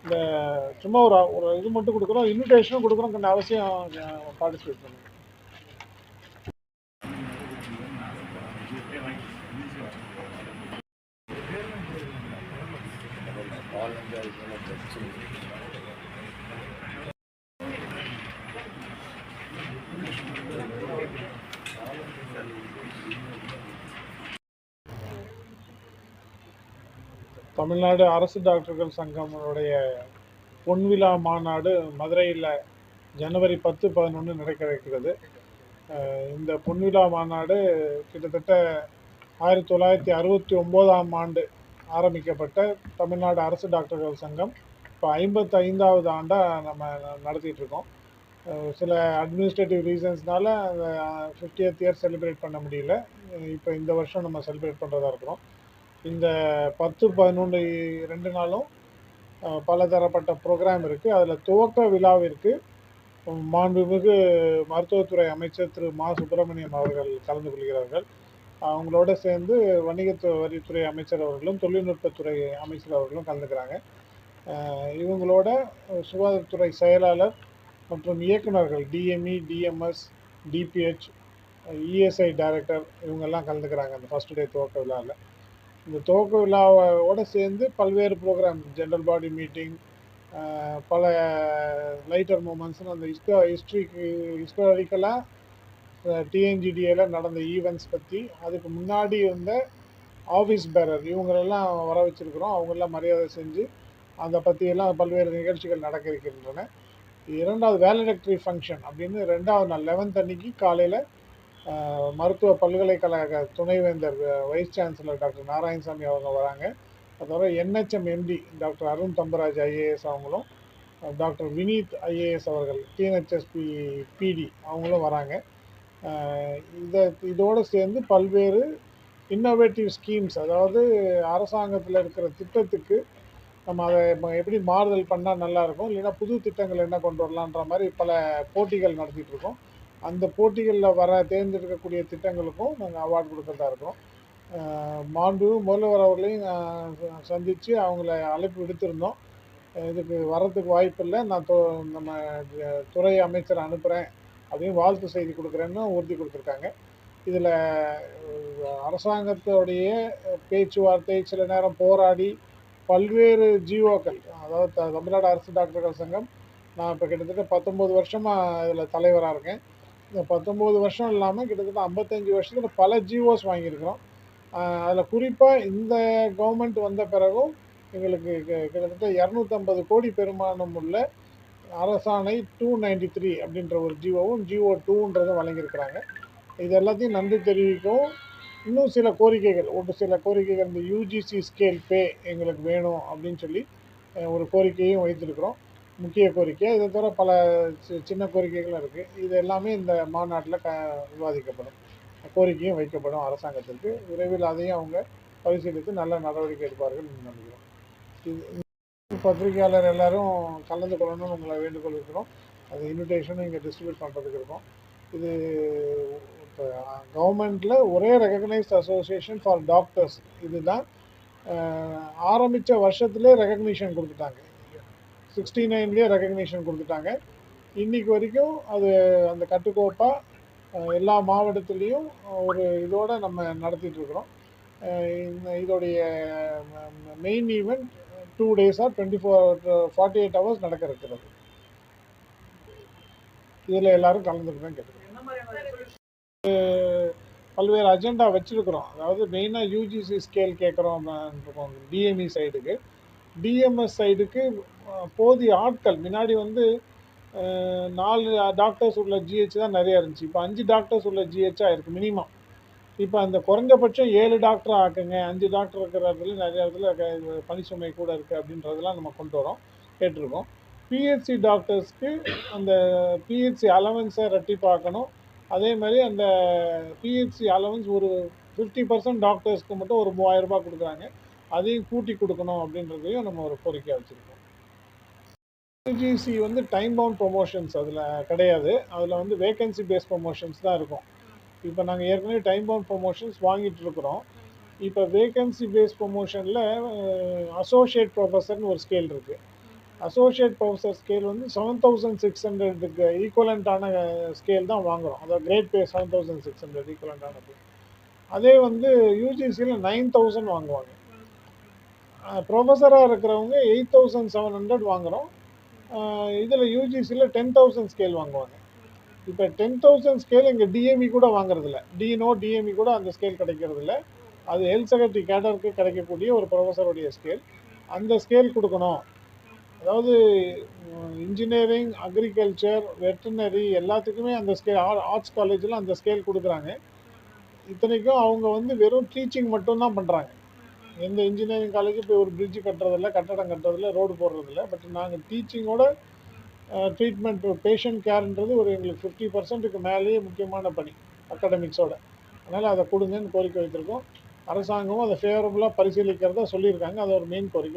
இந்த சும்மா ஒரு ஒரு இது மட்டும் கொடுக்குறோம், இன்விடேஷனும் கொடுக்குறோம், கொஞ்சம் அவசியம் பார்ட்டிசிபேட் பண்ணுங்க. தமிழ்நாடு அரசு டாக்டர்கள் சங்கமுடைய பொன்விழா மாநாடு மதுரையில் ஜனவரி 10, 11 நடக்க இருக்கிறது. இந்த பொன்விழா மாநாடு கிட்டத்தட்ட 1969ஆம் ஆண்டு ஆரம்பிக்கப்பட்ட தமிழ்நாடு அரசு டாக்டர்கள் சங்கம் இப்போ 55வது ஆண்டாக நம்ம நடத்திட்டு இருக்கோம். சில அட்மினிஸ்ட்ரேட்டிவ் ரீசன்ஸ்னால அந்த 50th இயர் செலிப்ரேட் பண்ண முடியல. இப்போ இந்த வருஷம் நம்ம செலிப்ரேட் பண்ணுறதா இருக்கிறோம். இந்த 10, 11 2 நாளும் பலதரப்பட்ட ப்ரோக்ராம் இருக்குது. அதில் துவக்க விழாவிற்கு மாண்புமிகு மருத்துவத்துறை அமைச்சர் திரு மா சுப்பிரமணியம் அவர்கள் கலந்து கொள்கிறார்கள். அவங்களோட சேர்ந்து வணிகத்துறை அமைச்சர் அவர்களும் தொழில்நுட்பத்துறை அமைச்சர் அவர்களும் கலந்துக்கிறாங்க. இவங்களோட சுகாதாரத்துறை செயலாளர் மற்றும் இயக்குநர்கள் DME, DMS, DPH, ESI director இவங்கெல்லாம் கலந்துக்கிறாங்க அந்த ஃபஸ்ட் டே துவக்க விழாவில். இந்த துவக்க விழாவோட சேர்ந்து பல்வேறு ப்ரோக்ராம், ஜென்ரல் பாடி மீட்டிங், பல லைட்டர் மூமெண்ட்ஸ்னு அந்த ஹிஸ்டாரிக்கலாக டிஎன்ஜிடிஏல நடந்த ஈவெண்ட்ஸ் பற்றி, அதுக்கு முன்னாடி இருந்த ஆஃபீஸ் பேரர் இவங்களெல்லாம் வர வச்சுருக்கிறோம். அவங்களெல்லாம் மரியாதை செஞ்சு அதை பற்றியெல்லாம் பல்வேறு நிகழ்ச்சிகள் நடக்க இருக்கின்றன. இரண்டாவது வேலடக்டரி ஃபங்க்ஷன் அப்படின்னு 2வது நாள் 11th அன்னைக்கு காலையில் மருத்துவ பல்கலைக்கழக துணைவேந்தர் வைஸ் சான்சலர் டாக்டர் நாராயணசாமி அவங்க வராங்க. அதோட NHM MD doctor Arun Thambaraj IAS அவங்களும், டாக்டர் வினீத் ஐஏஎஸ் அவர்கள் டிஎன்ஹெச்எஸ்பி பிடி அவங்களும் வராங்க. இதோடு சேர்ந்து பல்வேறு இன்னோவேட்டிவ் ஸ்கீம்ஸ், அதாவது அரசாங்கத்தில் இருக்கிற திட்டத்துக்கு நம்ம அதை எப்படி மாறுதல் பண்ணால் நல்லாயிருக்கும், இல்லைன்னா புது திட்டங்கள் என்ன கொண்டு வரலான்ற மாதிரி பல போட்டிகள் நடத்திட்டு இருக்கோம். அந்த போட்டிகளில் தேர்ந்தெடுக்கக்கூடிய திட்டங்களுக்கும் நாங்கள் அவார்டு கொடுக்கறதா இருக்கோம். மாண்பு முதல்வர் அவர்களையும் சந்தித்து அவங்கள அழைப்பு விடுத்திருந்தோம். இதுக்கு வர்றதுக்கு வாய்ப்பு இல்லை, நான் நம்ம துறை அமைச்சரை அனுப்புகிறேன் அப்படின்னு வாழ்த்து செய்தி கொடுக்குறேன்னு உறுதி கொடுத்துருக்காங்க. இதில் அரசாங்கத்தோடைய பேச்சுவார்த்தை, சில நேரம் போராடி பல்வேறு ஜிஓக்கள், அதாவது தமிழ்நாடு அரசு டாக்டர்கள் சங்கம், நான் இப்போ கிட்டத்தட்ட 19 வருஷமாக இதில் தலைவராக இருக்கேன். இந்த 19 வருஷம் இல்லாமல் கிட்டத்தட்ட 55 வருஷத்தில் பல ஜிஓஸ் வாங்கியிருக்கிறோம். அதில் குறிப்பாக இந்த கவர்மெண்ட் வந்த பிறகும் எங்களுக்கு கிட்டத்தட்ட 250 கோடி பெருமானம் உள்ள அரசாணை 293 அப்படின்ற ஒரு ஜிஓவும் ஜிஓ 2ன்றதும் வழங்கியிருக்கிறாங்க. இது எல்லாத்தையும் நன்றி தெரிவிக்கவும், இன்னும் சில கோரிக்கைகள் இந்த யூஜிசி ஸ்கேல் பே எங்களுக்கு வேணும் அப்படின்னு சொல்லி ஒரு கோரிக்கையும் வைத்திருக்கிறோம், முக்கிய கோரிக்கை. இதை தவிர பல சின்ன கோரிக்கைகளும் இருக்குது. இது எல்லாமே இந்த மாநாட்டில் விவாதிக்கப்படும், கோரிக்கையும் வைக்கப்படும் அரசாங்கத்திற்கு. விரைவில் அதையும் அவங்க பரிசீலித்து நல்ல நடவடிக்கை எடுப்பார்கள் நினைக்கிறோம். பத்திரிகையாளர் எல்லாரும் கலந்து கொள்ளணும்னு உங்களை வேண்டுகோள் இருக்கிறோம். அது இன்விடேஷனும் இங்கே டிஸ்ட்ரிபியூட் பண்ணுறதுக்கு இருக்கும். இது இப்போ கவர்மெண்ட்டில் ஒரே ரெகக்னைஸ்ட் அசோசியேஷன் ஃபார் டாக்டர்ஸ். இதுதான் ஆரம்பித்த வருஷத்துலேயே ரெகக்னிஷன் கொடுத்துட்டாங்க. 69லேயே ரெகக்னிஷன் கொடுத்துட்டாங்க. இன்றைக்கு வரைக்கும் அது அந்த கட்டுக்கோப்பாக எல்லா மாவட்டத்துலேயும் ஒரு இதோடு நம்ம நடத்திட்டுருக்குறோம். இதோடைய மெயின் ஈவெண்ட் 2 days 48 hours நடக்க இருக்கிறது. இதில் எல்லாரும் கலந்துக்கணும் கேட்டுக்கிறோம். பல்வேறு அஜெண்டா வச்சுருக்கிறோம். அதாவது மெயினாக யூஜிசி ஸ்கேல் கேட்குறோம் டிஎம்இ சைடுக்கு. டிஎம்எஸ் சைடுக்கு போதிய ஆட்கள், முன்னாடி 4 டாக்டர்ஸ் உள்ள ஜிஹெச் தான் நிறையா இருந்துச்சு. இப்போ 5 டாக்டர்ஸ் உள்ள ஜிஹெச்சாக இருக்குது மினிமம். இப்போ அந்த குறைஞ்சபட்சம் 7 டாக்டர் ஆக்குங்க, 5 டாக்டர் இருக்கிற இடத்துல நிறைய இடத்துல பணிச்சுமை கூட இருக்குது அப்படின்றதெல்லாம் நம்ம கொண்டு வரோம், கேட்டிருக்கோம். பிஹெச்சி டாக்டர்ஸ்க்கு அந்த பிஹெச்சி அலவன்ஸை ரெட்டிப்பாக்கணும். அதே மாதிரி அந்த பிஹெச்சி அலவன்ஸ் ஒரு 50% டாக்டர்ஸ்க்கு மட்டும் ஒரு 3000 ரூபாய் கொடுக்குறாங்க, அதையும் கூட்டி கொடுக்கணும் அப்படின்றதையும் நம்ம ஒரு கோரிக்கை வச்சுருக்கோம். யூஜிசி டைம் பவுண்ட் ப்ரொமோஷன்ஸ் அதில் கிடையாது. அதில் வேகன்சி பேஸ்ட் ப்ரொமோஷன்ஸ் தான் இருக்கும். இப்போ நாங்கள் ஏற்கனவே டைம் பவுண்ட் ப்ரொமோஷன்ஸ் வாங்கிட்டு இருக்கிறோம். இப்போ வேகன்சி பேஸ்ட் ப்ரொமோஷனில் அசோசியேட் ப்ரொஃபஸர்னு ஒரு ஸ்கேல் இருக்குது. அசோசியேட் ப்ரொஃபஸர் ஸ்கேல் வந்து 7600க்கு ஈக்குவலண்ட்டான ஸ்கேல் தான் வாங்குறோம். அதாவது கிரேட் பே 7600 ஈக்குவலண்ட்டான பே. அதே வந்து யூஜிசியில் 9000 வாங்குவாங்க. ப்ரொஃபஸராக இருக்கிறவங்க 8700 வாங்குகிறோம். இதில் யூஜிசியில் 10,000 ஸ்கேல் வாங்குவாங்க. இப்போ 10,000 ஸ்கேல் இங்கே டிஎம்இ கூட வாங்குறதில்ல. டிஎம்இ கூட அந்த ஸ்கேல் கிடைக்கிறதில்ல. அது ஹெல்த் செக்ரட்டரி கேடருக்கு கிடைக்கக்கூடிய ஒரு ப்ரொஃபஸருடைய ஸ்கேல். அந்த ஸ்கேல் கொடுக்கணும். அதாவது இன்ஜினியரிங், அக்ரிகல்ச்சர், வெட்டனரி எல்லாத்துக்குமே அந்த ஸ்கேல், ஆர்ட்ஸ் காலேஜில் அந்த ஸ்கேல் கொடுக்குறாங்க. இத்தனைக்கும் அவங்க வந்து வெறும் டீச்சிங் மட்டும்தான் பண்ணுறாங்க. எந்த இன்ஜினியரிங் காலேஜும் போய் ஒரு பிரிட்ஜு கட்டுறதில்ல, கட்டடம் கட்டுறதில்ல, ரோடு போடுறதில்ல. பட் நாங்கள் டீச்சிங்கோட ட்ரீட்மெண்ட், பேஷண்ட் கேர்ன்றது ஒரு எங்களுக்கு 50%க்கு மேலேயே முக்கியமான பணி அகாடமிக்ஸோட. அதனால் அதை கொடுங்கன்னு கோரிக்கை வைத்திருக்கோம். அரசாங்கமும் அதை ஃபேவரபுளாக பரிசீலிக்கிறதா சொல்லியிருக்காங்க. அது ஒரு மெயின் கோரிக்கை.